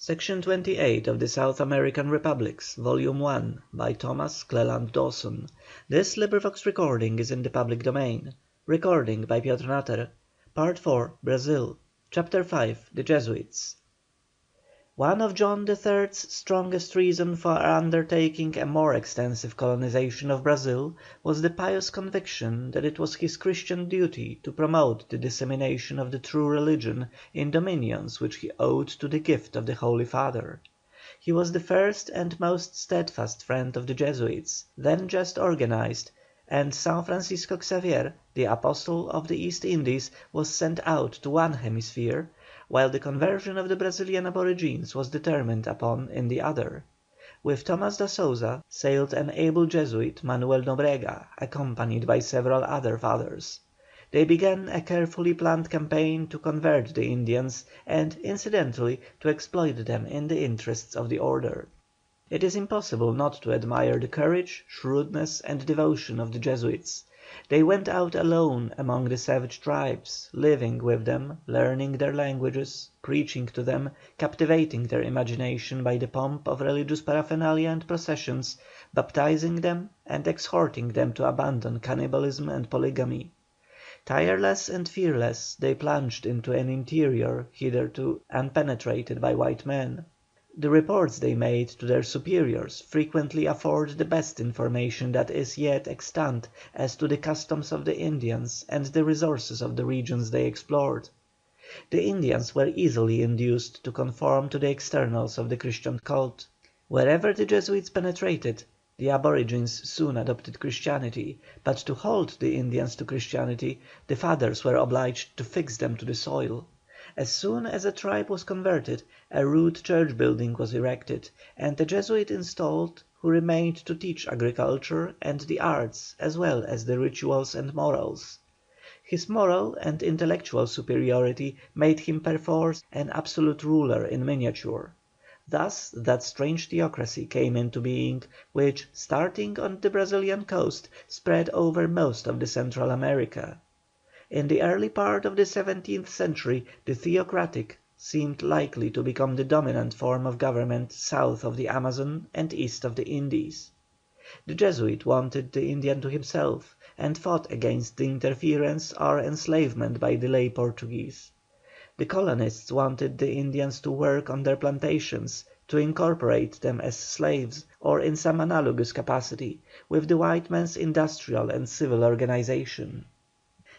Section 28 of the South American Republics, Volume 1, by Thomas Cleland Dawson. This recording is in the public domain. Recording by Piotr Natter. Part 4, Brazil. Chapter 5, The Jesuits. One of John III's strongest reasons for undertaking a more extensive colonization of Brazil was the pious conviction that it was his Christian duty to promote the dissemination of the true religion in dominions which he owed to the gift of the Holy Father. He was the first and most steadfast friend of the Jesuits, then just organized, and San Francisco Xavier, the apostle of the East Indies, was sent out to one hemisphere, while the conversion of the Brazilian aborigines was determined upon in the other. With Thomas da Souza sailed an able Jesuit, Manuel Nobrega, accompanied by several other fathers. They began a carefully planned campaign to convert the Indians and, incidentally, to exploit them in the interests of the order. It is impossible not to admire the courage, shrewdness, and devotion of the Jesuits. They went out alone among the savage tribes, living with them, learning their languages, preaching to them, captivating their imagination by the pomp of religious paraphernalia and processions, baptizing them, and exhorting them to abandon cannibalism and polygamy. Tireless and fearless, they plunged into an interior hitherto unpenetrated by white men. The reports they made to their superiors frequently afford the best information that is yet extant as to the customs of the Indians and the resources of the regions they explored. The Indians were easily induced to conform to the externals of the Christian cult. Wherever the Jesuits penetrated, the aborigines soon adopted Christianity, but to hold the Indians to Christianity, the fathers were obliged to fix them to the soil. As soon as a tribe was converted, a rude church building was erected, and a Jesuit installed who remained to teach agriculture and the arts as well as the rituals and morals. His moral and intellectual superiority made him perforce an absolute ruler in miniature. Thus that strange theocracy came into being, which, starting on the Brazilian coast, spread over most of the Central America. In the early part of the 17th century the theocratic seemed likely to become the dominant form of government south of the Amazon and east of the Indies. The Jesuit wanted the Indian to himself, and fought against the interference or enslavement by the lay Portuguese. The colonists wanted the Indians to work on their plantations, to incorporate them as slaves, or in some analogous capacity, with the white man's industrial and civil organization.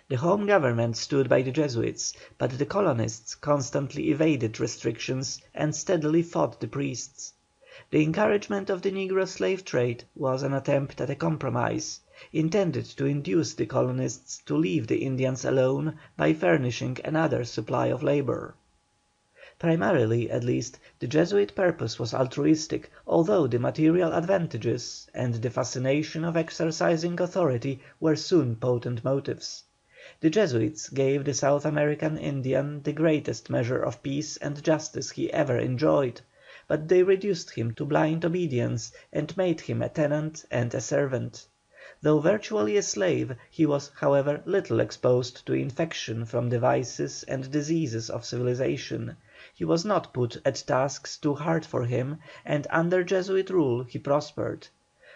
The home government stood by the Jesuits, but the colonists constantly evaded restrictions and steadily fought the priests. The encouragement of the negro slave trade was an attempt at a compromise, intended to induce the colonists to leave the Indians alone by furnishing another supply of labour. Primarily, at least, the Jesuit purpose was altruistic, although the material advantages and the fascination of exercising authority were soon potent motives. The Jesuits gave the South American Indian the greatest measure of peace and justice he ever enjoyed, but they reduced him to blind obedience and made him a tenant and a servant. Though virtually a slave, he was, however, little exposed to infection from the vices and diseases of civilization. He was not put at tasks too hard for him, and under Jesuit rule he prospered.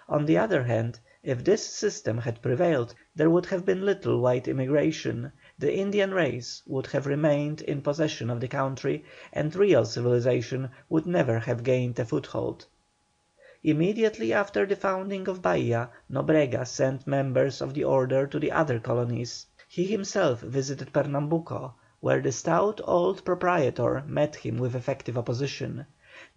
On the other hand, if this system had prevailed, there would have been little white immigration, the Indian race would have remained in possession of the country, and real civilization would never have gained a foothold. Immediately after the founding of Bahia, Nobrega sent members of the order to the other colonies. He himself visited Pernambuco, where the stout old proprietor met him with effective opposition.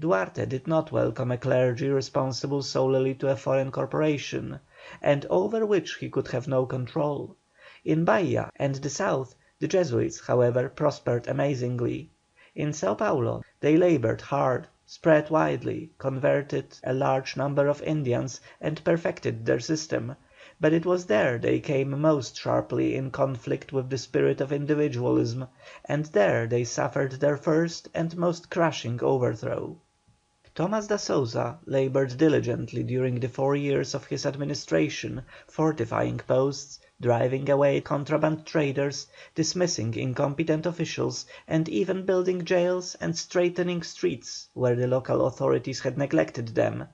Duarte did not welcome a clergy responsible solely to a foreign corporation, and over which he could have no control. In Bahia and the south the Jesuits, however, prospered amazingly. In Sao Paulo they laboured hard, spread widely, converted a large number of Indians, and perfected their system, but it was there they came most sharply in conflict with the spirit of individualism, and there they suffered their first and most crushing overthrow. Thomas da Souza laboured diligently during the 4 years of his administration, fortifying posts, driving away contraband traders, dismissing incompetent officials, and even building jails and straightening streets where the local authorities had neglected them.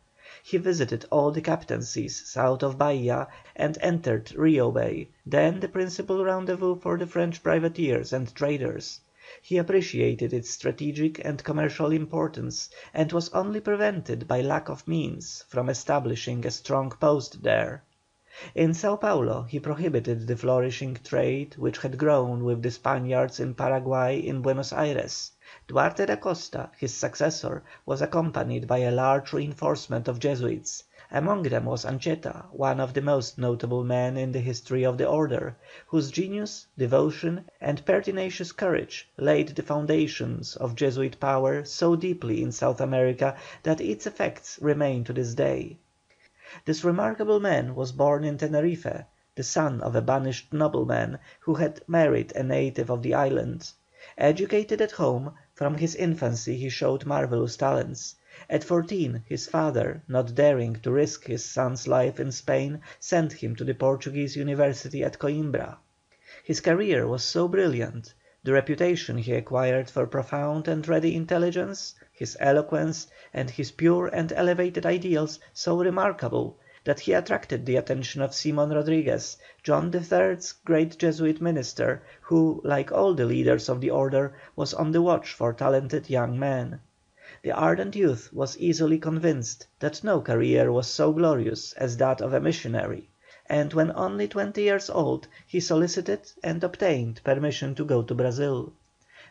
He visited all the captaincies south of Bahia and entered Rio Bay, then the principal rendezvous for the French privateers and traders. He appreciated its strategic and commercial importance, and was only prevented by lack of means from establishing a strong post there. In Sao Paulo he prohibited the flourishing trade which had grown with the Spaniards in Paraguay in Buenos Aires. Duarte da Costa, his successor, was accompanied by a large reinforcement of Jesuits. Among them was Anchieta, one of the most notable men in the history of the order, whose genius, devotion, and pertinacious courage laid the foundations of Jesuit power so deeply in South America that its effects remain to this day. This remarkable man was born in Tenerife, the son of a banished nobleman, who had married a native of the island. Educated at home, from his infancy he showed marvellous talents. At 14 his father, not daring to risk his son's life in Spain, sent him to the Portuguese University at Coimbra. His career was so brilliant, the reputation he acquired for profound and ready intelligence, his eloquence, and his pure and elevated ideals so remarkable, that he attracted the attention of Simon Rodriguez, John III's great Jesuit minister, who, like all the leaders of the order, was on the watch for talented young men. The ardent youth was easily convinced that no career was so glorious as that of a missionary, and when only 20 years old he solicited and obtained permission to go to Brazil.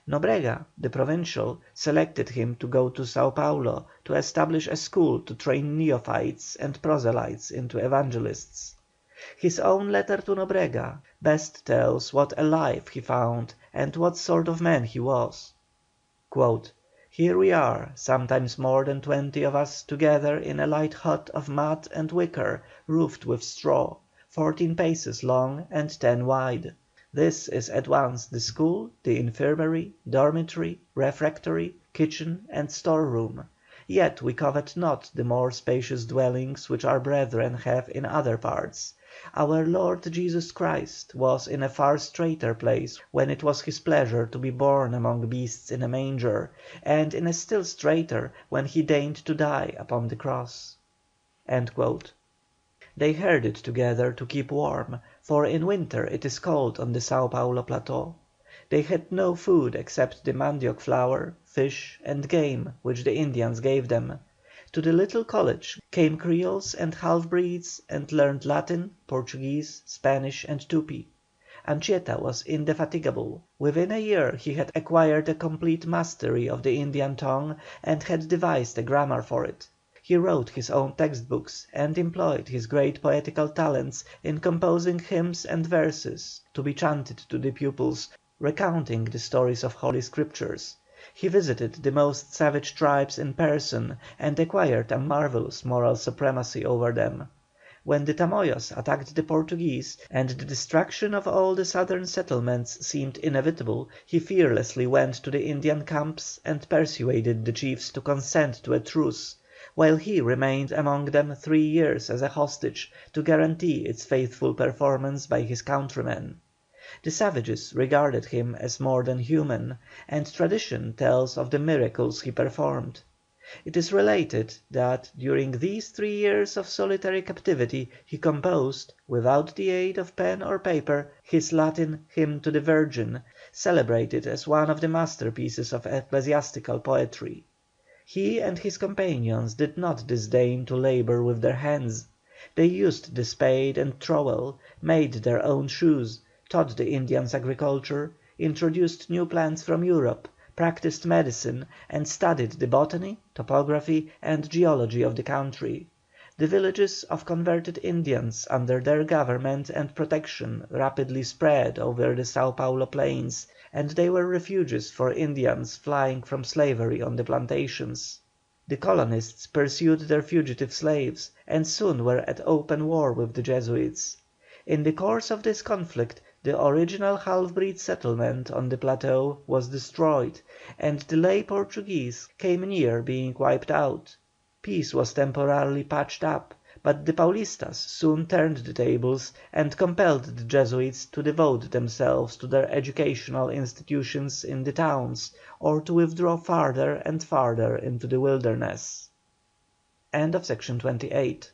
Nobrega, the Provincial, selected him to go to Sao Paulo to establish a school to train neophytes and proselytes into evangelists. His own letter to Nobrega best tells what a life he found and what sort of man he was. "Here we are, sometimes more than 20 of us together in a light hut of mud and wicker, roofed with straw, 14 paces long and 10 wide. This is at once the school, the infirmary, dormitory, refectory, kitchen, and store room. Yet we covet not the more spacious dwellings which our brethren have in other parts. Our Lord Jesus Christ was in a far straiter place when it was his pleasure to be born among beasts in a manger, and in a still straiter when he deigned to die upon the cross." They herded together to keep warm, for in winter it is cold on the Sao Paulo plateau. They had no food except the mandioc flour, fish, and game which the Indians gave them. To the little college came Creoles and half-breeds and learned Latin, Portuguese, Spanish, and Tupi. Anchieta was indefatigable. Within a year he had acquired a complete mastery of the Indian tongue and had devised a grammar for it. He wrote his own textbooks, and employed his great poetical talents in composing hymns and verses to be chanted to the pupils, recounting the stories of Holy Scriptures. He visited the most savage tribes in person, and acquired a marvellous moral supremacy over them. When the Tamoyos attacked the Portuguese, and the destruction of all the southern settlements seemed inevitable, he fearlessly went to the Indian camps and persuaded the chiefs to consent to a truce, while he remained among them 3 years as a hostage, to guarantee its faithful performance by his countrymen. The savages regarded him as more than human, and tradition tells of the miracles he performed. It is related that during these 3 years of solitary captivity he composed, without the aid of pen or paper, his Latin "Hymn to the Virgin," celebrated as one of the masterpieces of ecclesiastical poetry. He and his companions did not disdain to labour with their hands. They used the spade and trowel, made their own shoes, taught the Indians agriculture, introduced new plants from Europe, practised medicine, and studied the botany, topography, and geology of the country. The villages of converted Indians under their government and protection rapidly spread over the Sao Paulo plains, and they were refuges for Indians flying from slavery on the plantations. The colonists pursued their fugitive slaves, and soon were at open war with the Jesuits. In the course of this conflict the original half-breed settlement on the plateau was destroyed, and the lay Portuguese came near being wiped out. Peace was temporarily patched up, but the Paulistas soon turned the tables and compelled the Jesuits to devote themselves to their educational institutions in the towns, or to withdraw farther and farther into the wilderness. Section 28.